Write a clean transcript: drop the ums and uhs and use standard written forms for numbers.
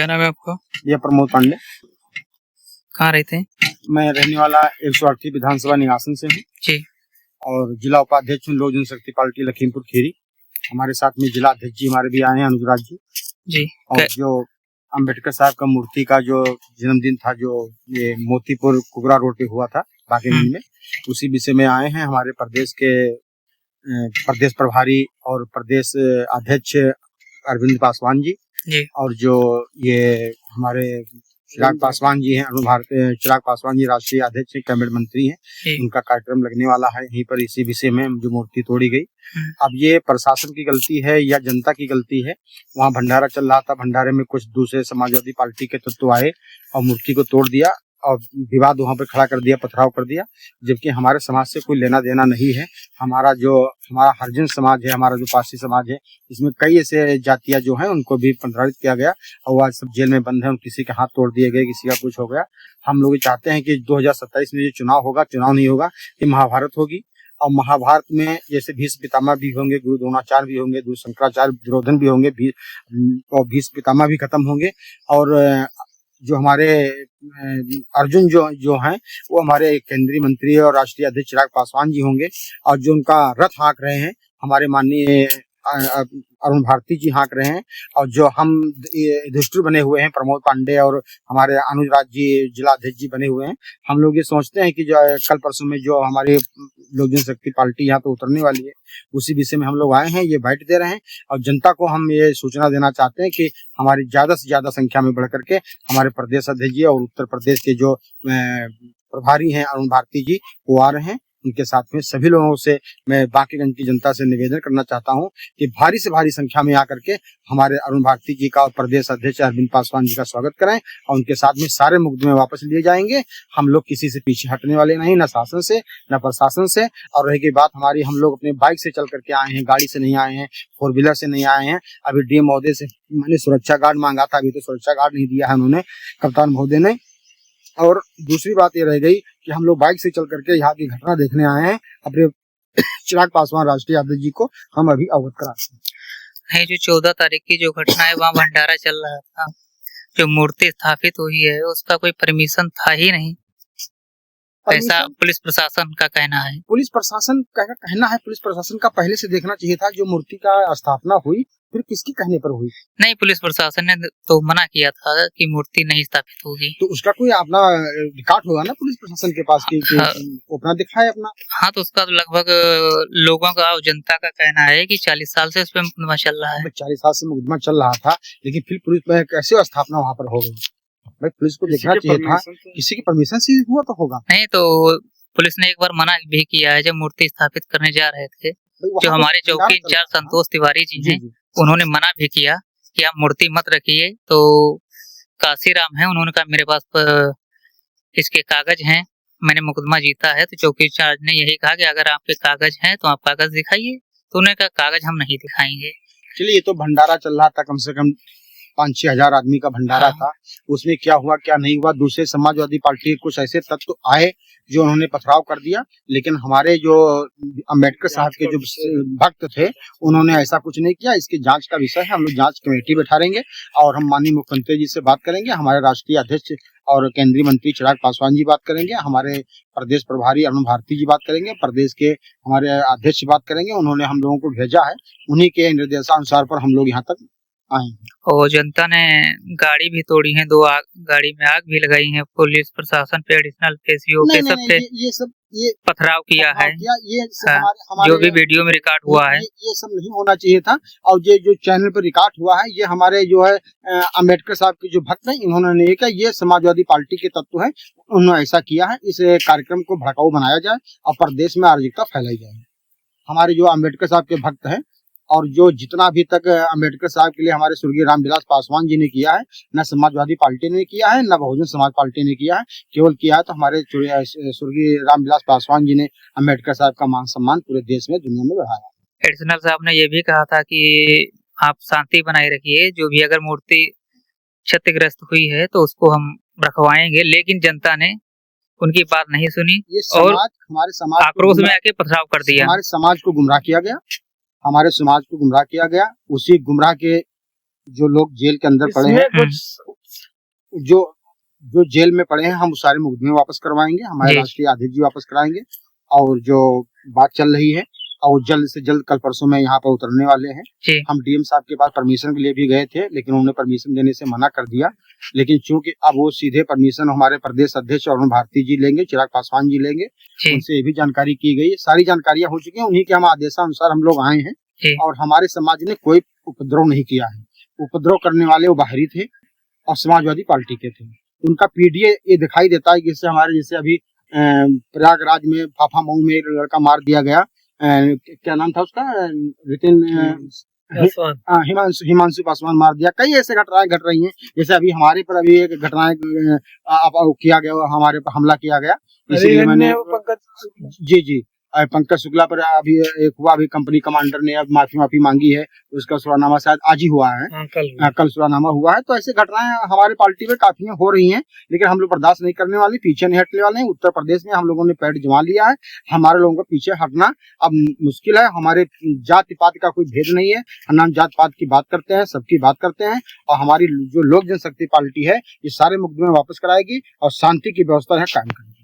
क्या नाम है आपका? ये प्रमोद पांडे। कहाँ रहते हैं? मैं रहने वाला 138 विधानसभा निवासन से हूँ जी। और जिला उपाध्यक्ष हूँ लोक जनशक्ति पार्टी लखीमपुर खीरी। हमारे साथ में जिला अध्यक्ष जी हमारे भी आए हैं, अनुराग जी। और जो अम्बेडकर साहब का मूर्ति का जो जन्मदिन था, जो ये मोतीपुर कुगरा रोड पे हुआ था बागेगंज में, उसी विषय में आए हैं हमारे प्रदेश के प्रदेश प्रभारी और प्रदेश अध्यक्ष अरविंद पासवान जी। और जो ये हमारे चिराग पासवान जी हैं, चिराग पासवान जी राष्ट्रीय अध्यक्ष कैबिनेट मंत्री हैं, उनका कार्यक्रम लगने वाला है यहीं पर इसी विषय में जो मूर्ति तोड़ी गई। अब ये प्रशासन की गलती है या जनता की गलती है? वहाँ भंडारा चल रहा था, भंडारे में कुछ दूसरे समाजवादी पार्टी के तत्व आए और मूर्ति को तोड़ दिया और विवाद वहाँ पे खड़ा कर दिया, पथराव कर दिया, जबकि हमारे समाज से कोई लेना देना नहीं है। हमारा हरिजन समाज है, हमारा जो पारसी समाज है, इसमें कई ऐसे जातियां जो हैं उनको भी प्रताड़ित किया गया और वो आज सब जेल में बंद है। किसी के हाथ तोड़ दिए गए, किसी का कुछ हो गया। हम लोग चाहते हैं कि 2027 में जो चुनाव होगा, चुनाव नहीं होगा, ये महाभारत होगी। और महाभारत में जैसे भीष्म पितामह भी होंगे, गुरु द्रोणाचार्य भी होंगे, गुरु शंकराचार्य, दुर्योधन भी होंगे, और भीष्म पितामह भी खत्म होंगे। और जो हमारे अर्जुन जो हैं वो हमारे केंद्रीय मंत्री और राष्ट्रीय अध्यक्ष चिराग पासवान जी होंगे। और जो उनका रथ हाँक रहे हैं हमारे माननीय अरुण भारती जी हाँक रहे हैं। और जो हम युधिष्ठिर बने हुए हैं प्रमोद पांडे और हमारे अनुराग जी जिला अध्यक्ष जी बने हुए हैं। हम लोग ये सोचते हैं कि जो कल परसों में जो हमारी लोक जनशक्ति पार्टी यहाँ पे उतरने वाली है, उसी विषय में हम लोग आए हैं, ये बैठ दे रहे हैं। और जनता को हम ये सूचना देना चाहते हैं कि हमारी ज्यादा से ज्यादा संख्या में बढ़ करके हमारे प्रदेश अध्यक्ष जी और उत्तर प्रदेश के जो प्रभारी हैं अरुण भारती जी, वो आ रहे हैं। उनके साथ में सभी लोगों से मैं बांकीगंज की जनता से निवेदन करना चाहता हूं कि भारी से भारी संख्या में आकर के हमारे अरुण भारती जी का और प्रदेश अध्यक्ष अरविंद पासवान जी का स्वागत करें। और उनके साथ में सारे मुकदमे वापस लिए जाएंगे। हम लोग किसी से पीछे हटने वाले नहीं, न शासन से न प्रशासन से। और रही बात हमारी, हम लोग अपने बाइक से चल करके आए हैं, गाड़ी से नहीं आए हैं, 4 व्हीलर से नहीं आए हैं। अभी डीएम महोदय से मैंने सुरक्षा गार्ड मांगा था, अभी तो सुरक्षा गार्ड नहीं दिया है उन्होंने, कप्तान महोदय ने। और दूसरी बात ये रह गई कि हम लोग बाइक से चल करके यहाँ की घटना देखने आए हैं। अपने चिराग पासवान राष्ट्रीय अध्यक्ष जी को हम अभी अवगत कराते हैं। जो 14 तारीख की जो घटना है, वहाँ भंडारा चल रहा था, जो मूर्ति स्थापित हुई है उसका कोई परमिशन था ही नहीं, ऐसा पुलिस प्रशासन का कहना है। पुलिस प्रशासन का कहना है, पुलिस प्रशासन का पहले से देखना चाहिए था। जो मूर्ति का स्थापना हुई फिर किसके कहने पर हुई? नहीं, पुलिस प्रशासन ने तो मना किया था कि मूर्ति नहीं स्थापित होगी। तो उसका कोई अपना रिकॉर्ड होगा ना पुलिस प्रशासन के पास कि अपना दिखाए अपना। हाँ, तो उसका तो लगभग लोगों का और जनता का कहना है कि 40 साल से उस पर मुकदमा चल रहा है। 40 साल से मुकदमा चल रहा था, लेकिन फिर पुलिस में कैसे स्थापना वहाँ पर हो गई? भाई पुलिस को देखना चाहिए था, किसी की परमिशन से हुआ तो होगा। नहीं, तो पुलिस ने एक बार मना भी किया है। जब मूर्ति स्थापित करने जा रहे थे, जो हमारे चौकी इंचार्ज संतोष तिवारी जी हैं, उन्होंने मना भी किया कि आप मूर्ति मत रखिए। तो काशीराम है, उन्होंने कहा मेरे पास इसके कागज हैं, मैंने मुकदमा जीता है। तो चौकी इंचार्ज ने यही कहा कि अगर आपके कागज हैं तो आप कागज दिखाइए। तो उन्होंने कहा कागज हम नहीं दिखाएंगे। चलिए, ये तो भंडारा चल रहा था, कम से कम 5-6 हजार आदमी का भंडारा था। उसमें क्या हुआ क्या नहीं हुआ, दूसरे समाजवादी पार्टी के कुछ ऐसे तत्व आए जो उन्होंने पथराव कर दिया। लेकिन हमारे जो अम्बेडकर साहब के जो भक्त थे उन्होंने ऐसा कुछ नहीं किया। इसकी जांच का विषय है, हम लोग जांच कमेटी बैठाएंगे और हम माननीय मुख्यमंत्री जी से बात करेंगे, हमारे राष्ट्रीय अध्यक्ष और केंद्रीय मंत्री चिराग पासवान जी बात करेंगे, हमारे प्रदेश प्रभारी अरुण भारती जी बात करेंगे, प्रदेश के हमारे अध्यक्ष बात करेंगे। उन्होंने हम लोगों को भेजा है, उन्हीं के निर्देशानुसार पर हम लोग यहाँ तक आए। और जनता ने गाड़ी भी तोड़ी है, 2 गाड़ी में आग भी लगाई है। पुलिस प्रशासन पे एडिशनल पेशियों पे सब पे ये पथराव किया है। ये हमारे जो भी वीडियो में रिकॉर्ड हुआ है, ये सब नहीं होना चाहिए था। और ये जो चैनल पर रिकॉर्ड हुआ है, ये हमारे जो है अम्बेडकर साहब के जो भक्त हैं, इन्होंने नहीं किया। ये समाजवादी पार्टी के तत्व हैं, उन्होंने ऐसा किया है। इस कार्यक्रम को भड़काऊ बनाया जाए और प्रदेश में अराजकता फैलाई जाए। हमारे जो अम्बेडकर साहब के भक्त हैं और जो जितना अभी तक अम्बेडकर साहब के लिए हमारे स्वर्गीय रामविलास पासवान जी ने किया है, न समाजवादी पार्टी ने किया है, न बहुजन समाज पार्टी ने किया है। केवल किया है तो हमारे स्वर्गीय रामविलास पासवान जी ने अम्बेडकर साहब का मान सम्मान पूरे देश में, दुनिया में बढ़ाया। एडिशनल साहब ने ये भी कहा था कि आप शांति बनाए रखिए, जो भी अगर मूर्ति क्षतिग्रस्त हुई है तो उसको हम रखवाएंगे। लेकिन जनता ने उनकी बात नहीं सुनी और हमारे समाज आक्रोश में आके पथराव कर दिया। हमारे समाज को गुमराह किया गया, हमारे समाज को गुमराह किया गया। उसी गुमराह के जो लोग जेल के अंदर पड़े हैं, जो जेल में पड़े हैं, हम सारे मुकदमे वापस करवाएंगे, हमारे राष्ट्रीय अध्यक्ष जी वापस कराएंगे। और जो बात चल रही है और जल्द से जल्द कल परसों में यहाँ पर उतरने वाले हैं। हम डीएम साहब के पास परमिशन के लिए भी गए थे, लेकिन उन्होंने परमिशन देने से मना कर दिया। लेकिन चूंकि अब वो सीधे परमिशन हमारे प्रदेश अध्यक्ष अरुण भारती जी लेंगे, चिराग पासवान जी लेंगे, उनसे ये भी जानकारी की गई है। सारी जानकारियां हो चुकी हैं, उन्हीं के हम आदेशानुसार हम लोग आए हैं और हमारे समाज ने कोई उपद्रव नहीं किया है। उपद्रव करने वाले वो बाहरी थे और समाजवादी पार्टी के थे। उनका पीडीए ये दिखाई देता है कि इससे हमारे जैसे अभी प्रयागराज में फाफा मऊ में एक लड़का मार दिया गया, क्या नाम था उसका, रितिन हिमांशु पासवान मार दिया। कई ऐसे घटनाएं घट रही हैं, जैसे अभी हमारे पर अभी एक घटनाएं किया गया, हमारे पर हमला किया गया, इसलिए मैंने जी पंकज शुक्ला पर अभी एक हुआ, अभी कंपनी कमांडर ने अब माफी मांगी है, उसका सुरानामा शायद आज ही हुआ है, कल सुरानामा हुआ है। तो ऐसी घटनाएं हमारे पार्टी में काफी हो रही हैं, लेकिन हम लोग बर्दाश्त नहीं करने वाले, पीछे नहीं हटने वाले हैं। उत्तर प्रदेश में हम लोगों ने पैर जमा लिया है, हमारे लोगों को पीछे हटना अब मुश्किल है। हमारे जाति पात का कोई भेद नहीं है, हम जात पात की बात करते हैं, सबकी बात करते हैं। और हमारी जो लोक जनशक्ति पार्टी है, ये सारे मुकदमे वापस कराएगी और शांति की व्यवस्था है कायम करेगी।